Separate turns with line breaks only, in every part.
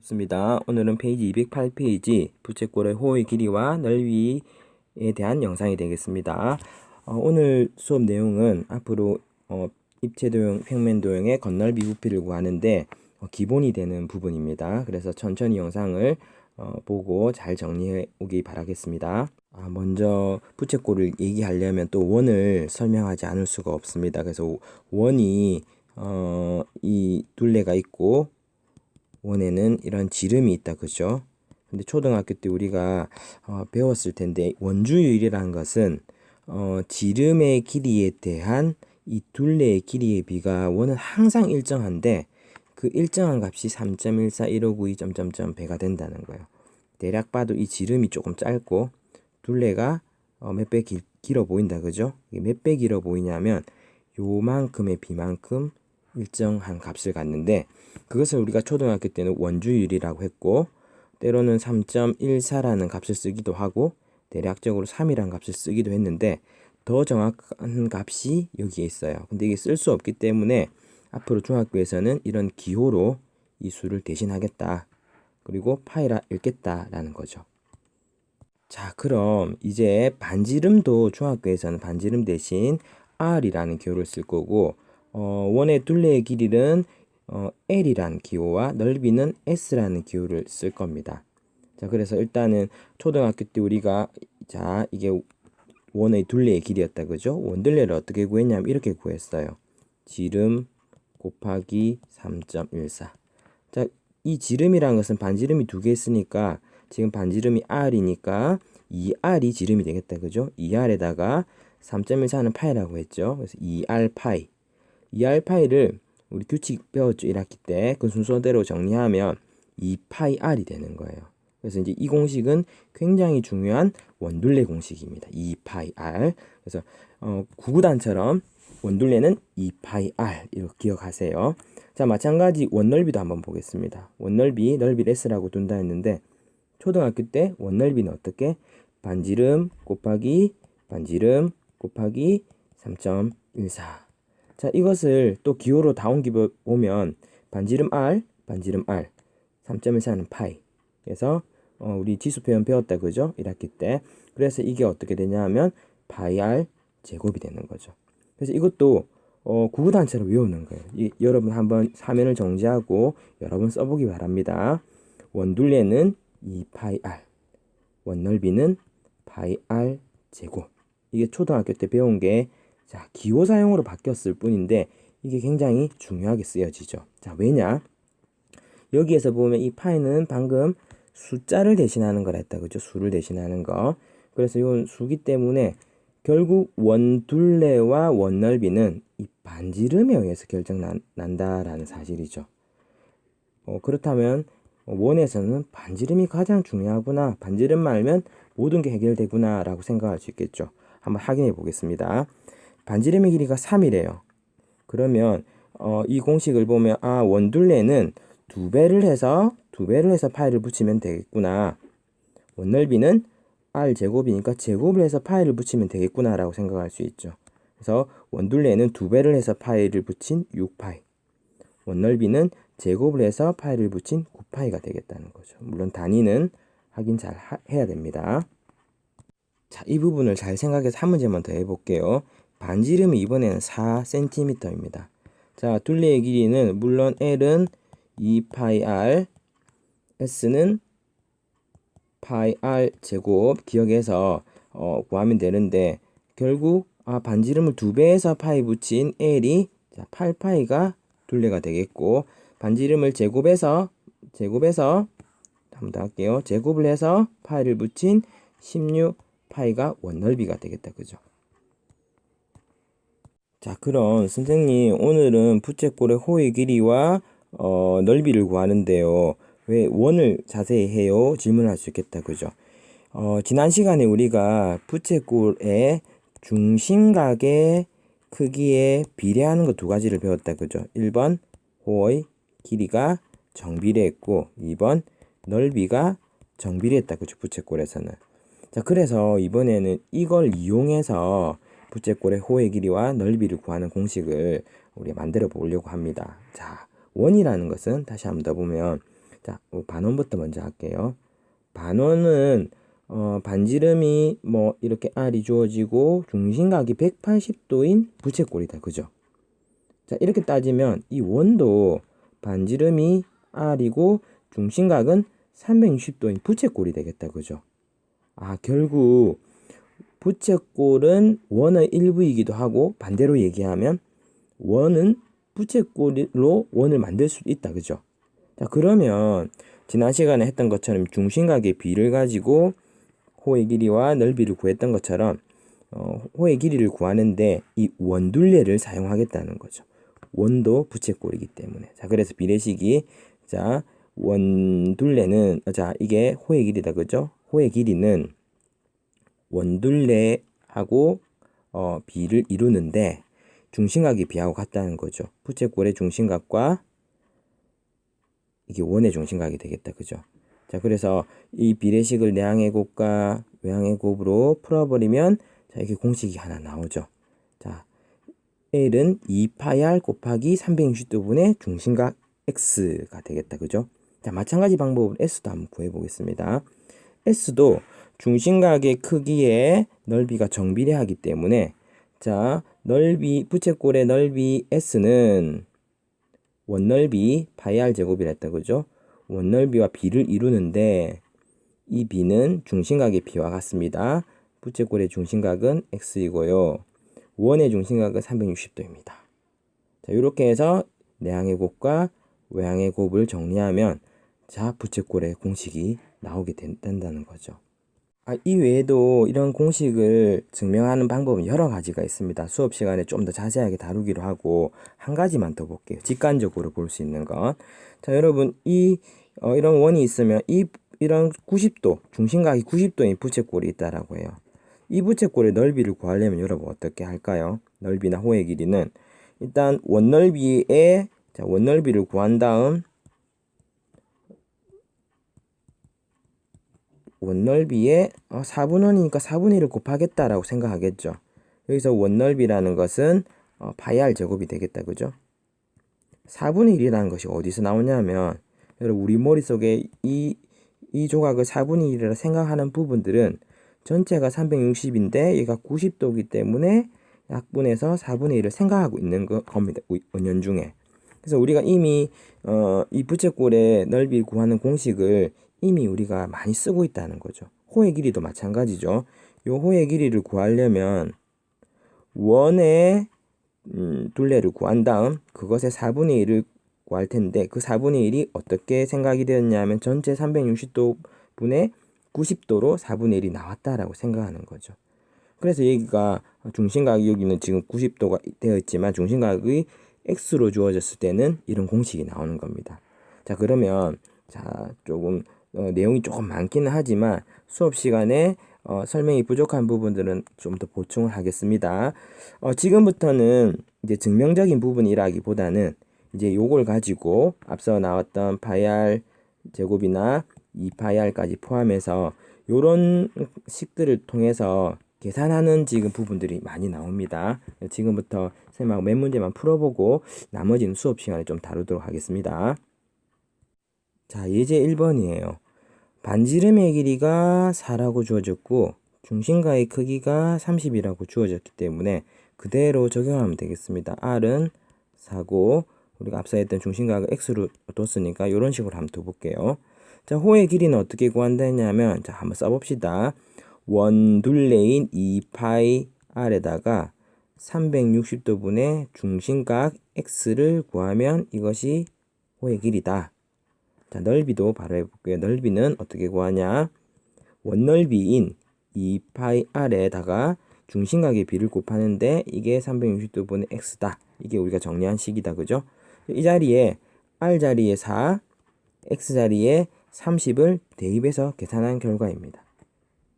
좋습니다. 오늘은 페이지 208페이지 부채꼴의 호의 길이와 넓이에 대한 영상이 되겠습니다. 오늘 수업 내용은 앞으로 입체도형, 평면도형의 건널비 부피를 구하는데 기본이 되는 부분입니다. 그래서 천천히 영상을 보고 잘 정리해 오기 바라겠습니다. 먼저 부채꼴을 얘기하려면 또 원을 설명하지 않을 수가 없습니다. 그래서 원이 이 둘레가 있고 원에는 이런 지름이 있다, 그죠? 근데 초등학교 때 우리가 배웠을 텐데 원주율이라는 것은 지름의 길이에 대한 이 둘레의 길이의 비가 원은 항상 일정한데 그 일정한 값이 3.141592 점점점 배가 된다는 거예요. 대략 봐도 이 지름이 조금 짧고 둘레가 몇 배 길어 보인다, 그죠? 이게 몇 배 길어 보이냐면 요만큼의 비만큼 일정한 값을 갖는데 그것을 우리가 초등학교 때는 원주율이라고 했고 때로는 3.14라는 값을 쓰기도 하고 대략적으로 3이라는 값을 쓰기도 했는데 더 정확한 값이 여기에 있어요. 근데 이게 쓸 수 없기 때문에 앞으로 중학교에서는 이런 기호로 이 수를 대신하겠다. 그리고 파이라 읽겠다라는 거죠. 자, 그럼 이제 반지름도 중학교에서는 반지름 대신 R이라는 기호를 쓸 거고 원의 둘레의 길이는 L이라는 기호와 넓이는 S라는 기호를 쓸 겁니다. 자, 그래서 일단은 초등학교 때 우리가 자, 이게 원의 둘레의 길이였다, 그죠? 원둘레를 어떻게 구했냐면 이렇게 구했어요. 지름 곱하기 3.14. 자, 이 지름이라는 것은 반지름이 두 개 있으니까 지금 반지름이 R이니까 2R이 지름이 되겠다, 그죠? 2R에다가 3.14는 파이라고 했죠. 그래서 2R 파이. 2R 파이를 우리 규칙 배웠죠, 1학기 때. 그 순서대로 정리하면 2파이 R이 되는 거예요. 그래서 이제 이 공식은 굉장히 중요한 원둘레 공식입니다. 2파이 R. 그래서 구구단처럼 원둘레는 2파이 R 이렇게 기억하세요. 자, 마찬가지 원넓이도 한번 보겠습니다. 원넓이, 넓이를 S라고 둔다 했는데 초등학교 때 원넓이는 어떻게? 반지름 곱하기 반지름 곱하기 3.14. 자, 이것을 또 기호로 다 옮겨 보면 반지름 R, 반지름 R, 3.14는 파이. 그래서 우리 지수 표현 배웠다, 그죠? 1학기 때. 그래서 이게 어떻게 되냐 하면 파이 R 제곱이 되는 거죠. 그래서 이것도 구구단체로 외우는 거예요. 여러분 한번 사면을 정지하고 여러 번 써보기 바랍니다. 원둘레는 2파이 R, 원넓이는 파이 R 제곱. 이게 초등학교 때 배운 게 자, 기호 사용으로 바뀌었을 뿐인데 이게 굉장히 중요하게 쓰여지죠. 자, 왜냐? 여기에서 보면 이 파이는 방금 숫자를 대신하는 거라 했다, 그죠? 수를 대신하는 거. 그래서 이건 수기 때문에 결국 원둘레와 원넓이는 이 반지름에 의해서 결정난다라는 사실이죠. 그렇다면 원에서는 반지름이 가장 중요하구나. 반지름만 알면 모든 게 해결되구나 라고 생각할 수 있겠죠. 한번 확인해 보겠습니다. 반지름의 길이가 3이래요. 그러면 이 공식을 보면 원둘레는 두 배를 해서 파이를 붙이면 되겠구나. 원넓이는 R 제곱이니까 제곱을 해서 파이를 붙이면 되겠구나 라고 생각할 수 있죠. 그래서 원둘레는 두 배를 해서 파이를 붙인 6파이. 원넓이는 제곱을 해서 파이를 붙인 9파이가 되겠다는 거죠. 물론 단위는 확인 잘 해야 됩니다. 자, 이 부분을 잘 생각해서 한 문제만 더 해볼게요. 반지름이 이번에는 4cm입니다. 자, 둘레의 길이는 물론 L은 2파이 R, S는 파이 R 제곱 기억해서 구하면 되는데 결국 반지름을 두 배에서 파이 붙인 L이 8파이가 둘레가 되겠고 반지름을 제곱해서 한 번 더 할게요. 제곱을 해서 파이를 붙인 16파이가 원넓이가 되겠다, 그죠? 자, 그럼 선생님 오늘은 부채꼴의 호의 길이와 넓이를 구하는데요. 왜 원을 자세히 해요? 질문할 수 있겠다, 그죠? 지난 시간에 우리가 부채꼴의 중심각의 크기에 비례하는 것 두 가지를 배웠다, 그죠? 1번 호의 길이가 정비례했고 2번 넓이가 정비례했다, 그죠? 부채꼴에서는. 자, 그래서 이번에는 이걸 이용해서 부채꼴의 호의 길이와 넓이를 구하는 공식을 우리 만들어 보려고 합니다. 자, 원이라는 것은 다시 한번 더 보면 자, 반원부터 먼저 할게요. 반원은 반지름이 뭐 이렇게 R이 주어지고 중심각이 180도인 부채꼴이다. 그죠? 자, 이렇게 따지면 이 원도 반지름이 R이고 중심각은 360도인 부채꼴이 되겠다. 그죠? 아, 결국 부채꼴은 원의 일부이기도 하고 반대로 얘기하면 원은 부채꼴로 원을 만들 수 있다. 그죠? 자, 그러면 지난 시간에 했던 것처럼 중심각의 비를 가지고 호의 길이와 넓이를 구했던 것처럼 호의 길이를 구하는데 이 원둘레를 사용하겠다는 거죠. 원도 부채꼴이기 때문에. 자, 그래서 비례식이 자, 원둘레는 자, 이게 호의 길이다. 그죠? 호의 길이는 원둘레하고 비를 이루는데 중심각이 비하고 같다는 거죠. 부채꼴의 중심각과 이게 원의 중심각이 되겠다. 그죠? 자, 그래서 이 비례식을 내항의 곱과 외항의 곱으로 풀어버리면 자, 이게 공식이 하나 나오죠. 자, L은 2파r 곱하기 360도분의 중심각 X가 되겠다. 그죠? 자, 마찬가지 방법으로 S도 한번 구해보겠습니다. S도 중심각의 크기에 넓이가 정비례하기 때문에 자, 넓이 부채꼴의 넓이 S는 원넓이 파이r 제곱이라 했다. 그죠? 원넓이와 비를 이루는데 이 비는 중심각의 비와 같습니다. 부채꼴의 중심각은 x이고요. 원의 중심각은 360도입니다. 자, 이렇게 해서 내항의 곱과 외항의 곱을 정리하면 자, 부채꼴의 공식이 나오게 된다는 거죠. 이 외에도 이런 공식을 증명하는 방법은 여러 가지가 있습니다. 수업 시간에 좀 더 자세하게 다루기로 하고 한 가지만 더 볼게요. 직관적으로 볼 수 있는 것. 자, 여러분 이런 원이 있으면 이런 90도 중심각이 90도인 부채꼴이 있다라고 해요. 이 부채꼴의 넓이를 구하려면 여러분 어떻게 할까요? 넓이나 호의 길이는 일단 원넓이에 자, 원넓이를 구한 다음 원넓이에 4분원이니까 4분의 1을 곱하겠다라고 생각하겠죠. 여기서 원넓이라는 것은 파이r 제곱이 되겠다. 그죠? 4분의 1이라는 것이 어디서 나오냐면 여러분 우리 머릿속에 이 조각을 4분의 1이라 생각하는 부분들은 전체가 360인데 얘가 90도이기 때문에 약분해서 4분의 1을 생각하고 있는 겁니다. 은연중에. 그래서 우리가 이미 이 부채꼴의 넓이를 구하는 공식을 이미 우리가 많이 쓰고 있다는 거죠. 호의 길이도 마찬가지죠. 이 호의 길이를 구하려면 원의 둘레를 구한 다음 그것의 4분의 1을 구할 텐데 그 4분의 1이 어떻게 생각이 되었냐면 전체 360도 분의 90도로 4분의 1이 나왔다라고 생각하는 거죠. 그래서 여기가 중심각이 여기는 지금 90도가 되어 있지만 중심각이 x로 주어졌을 때는 이런 공식이 나오는 겁니다. 자, 그러면 자, 조금 내용이 조금 많기는 하지만 수업 시간에 설명이 부족한 부분들은 좀 더 보충을 하겠습니다. 지금부터는 이제 증명적인 부분이라기보다는 이제 요걸 가지고 앞서 나왔던 파이r 제곱이나 2파이r까지 포함해서 요런 식들을 통해서 계산하는 지금 부분들이 많이 나옵니다. 지금부터 쌤하고 몇 문제만 풀어보고 나머지는 수업 시간에 좀 다루도록 하겠습니다. 자, 예제 1번이에요. 반지름의 길이가 4라고 주어졌고 중심각의 크기가 30이라고 주어졌기 때문에 그대로 적용하면 되겠습니다. R은 4고 우리가 앞서 했던 중심각을 X로 뒀으니까 이런 식으로 한번 둬볼게요. 자, 호의 길이는 어떻게 구한다 했냐면 자, 한번 써봅시다. 원둘레인 2파이 R에다가 360도분의 중심각 X를 구하면 이것이 호의 길이다. 자, 넓이도 바로 해볼게요. 넓이는 어떻게 구하냐? 원넓이인 2파이 R에다가 중심각의 비를 곱하는데 이게 360도분의 X다. 이게 우리가 정리한 식이다. 그죠? 이 자리에 R 자리에 4, X 자리에 30을 대입해서 계산한 결과입니다.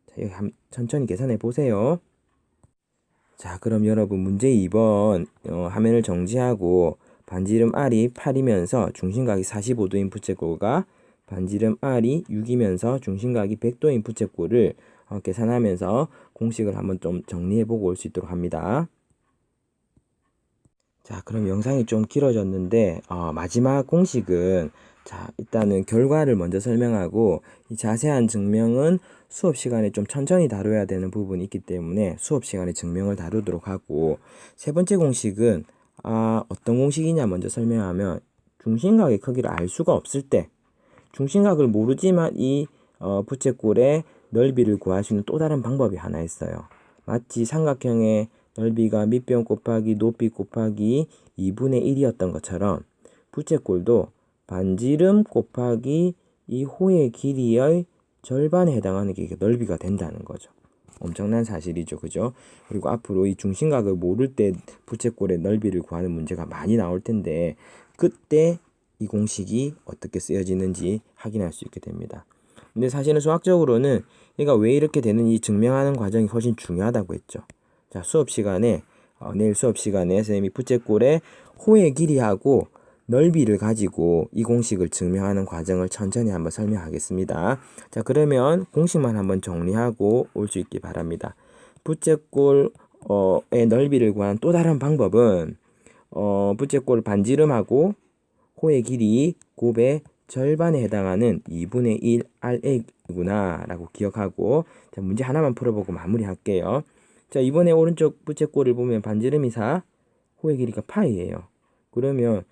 자, 여기 천천히 계산해 보세요. 자, 그럼 여러분 문제 2번 화면을 정지하고 반지름 R이 8이면서 중심각이 45도인 부채꼴과 반지름 R이 6이면서 중심각이 100도인 부채꼴을 계산하면서 공식을 한번 좀 정리해보고 올 수 있도록 합니다. 자, 그럼 영상이 좀 길어졌는데 마지막 공식은 자, 일단은 결과를 먼저 설명하고 이 자세한 증명은 수업 시간에 좀 천천히 다뤄야 되는 부분이 있기 때문에 수업 시간에 증명을 다루도록 하고, 세 번째 공식은 어떤 공식이냐 먼저 설명하면, 중심각의 크기를 알 수가 없을 때, 중심각을 모르지만 이 부채꼴의 넓이를 구할 수 있는 또 다른 방법이 하나 있어요. 마치 삼각형의 넓이가 밑변 곱하기 높이 곱하기 2분의 1이었던 것처럼 부채꼴도 반지름 곱하기 이 호의 길이의 절반에 해당하는 게 넓이가 된다는 거죠. 엄청난 사실이죠. 그죠? 그리고 앞으로 이 중심각을 모를 때 부채꼴의 넓이를 구하는 문제가 많이 나올 텐데, 그때 이 공식이 어떻게 쓰여지는지 확인할 수 있게 됩니다. 근데 사실은 수학적으로는 얘가 왜 이렇게 되는지 증명하는 과정이 훨씬 중요하다고 했죠. 자, 수업 시간에 내일 수업 시간에 선생님이 부채꼴의 호의 길이하고 넓이를 가지고 이 공식을 증명하는 과정을 천천히 한번 설명하겠습니다. 자, 그러면 공식만 한번 정리하고 올 수 있기 바랍니다. 부채꼴의 넓이를 구하는 또 다른 방법은 부채꼴 반지름하고 호의 길이 곱의 절반에 해당하는 2분의 1 RA구나 라고 기억하고, 자, 문제 하나만 풀어보고 마무리할게요. 자, 이번에 오른쪽 부채꼴을 보면 반지름이 4, 호의 길이가 파이예요. 그러면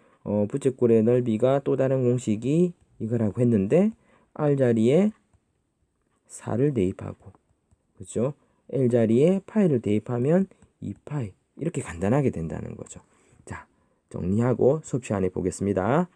부채꼴의 넓이가 또 다른 공식이 이거라고 했는데 R 자리에 4를 대입하고, 그렇죠? L 자리에 파이를 대입하면 2파이, 이렇게 간단하게 된다는 거죠. 자, 정리하고 수업 시간에 보겠습니다.